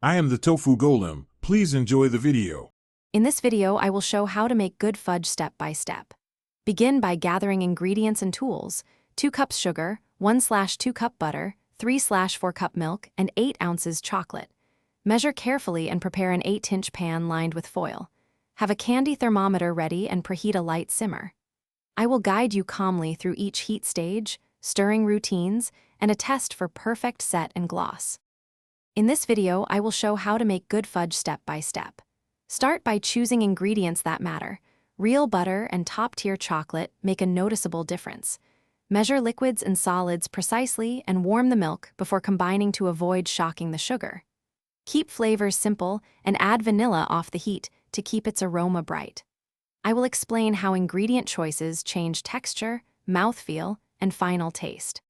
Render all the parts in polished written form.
I am the Tofu Golem. Please enjoy the video. In this video, I will show how to make good fudge step by step. Begin by gathering ingredients and tools: 2 cups sugar, 1/2 cup butter, 3/4 cup milk, and 8 ounces chocolate. Measure carefully and prepare an 8-inch pan lined with foil. Have a candy thermometer ready and preheat a light simmer. I will guide you calmly through each heat stage, stirring routines, and a test for perfect set and gloss. In this video, I will show how to make good fudge step by step. Start by choosing ingredients that matter. Real butter and top-tier chocolate make a noticeable difference. Measure liquids and solids precisely and warm the milk before combining to avoid shocking the sugar. Keep flavors simple and add vanilla off the heat to keep its aroma bright. I will explain how ingredient choices change texture, mouthfeel, and final taste.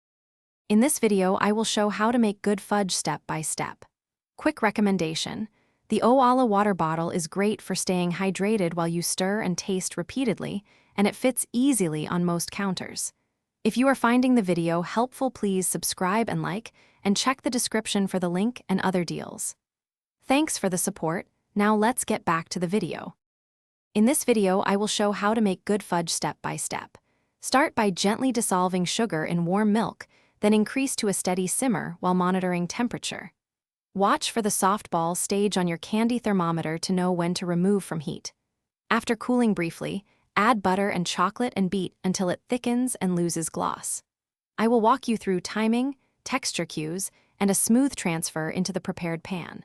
In this video, I will show how to make good fudge step by step. Quick recommendation: the Owala water bottle is great for staying hydrated while you stir and taste repeatedly, and it fits easily on most counters. If you are finding the video helpful, please subscribe and like, and check the description for the link and other deals. Thanks for the support. Now let's get back to the video. In this video, I will show how to make good fudge step by step. Start by gently dissolving sugar in warm milk, then increase to a steady simmer while monitoring temperature. Watch for the soft balls stage on your candy thermometer to know when to remove from heat. After cooling briefly, add butter and chocolate and beat until it thickens and loses gloss. I will walk you through timing, texture cues, and a smooth transfer into the prepared pan.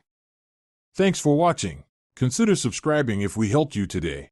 Thanks for watching. Consider subscribing if we helped you today.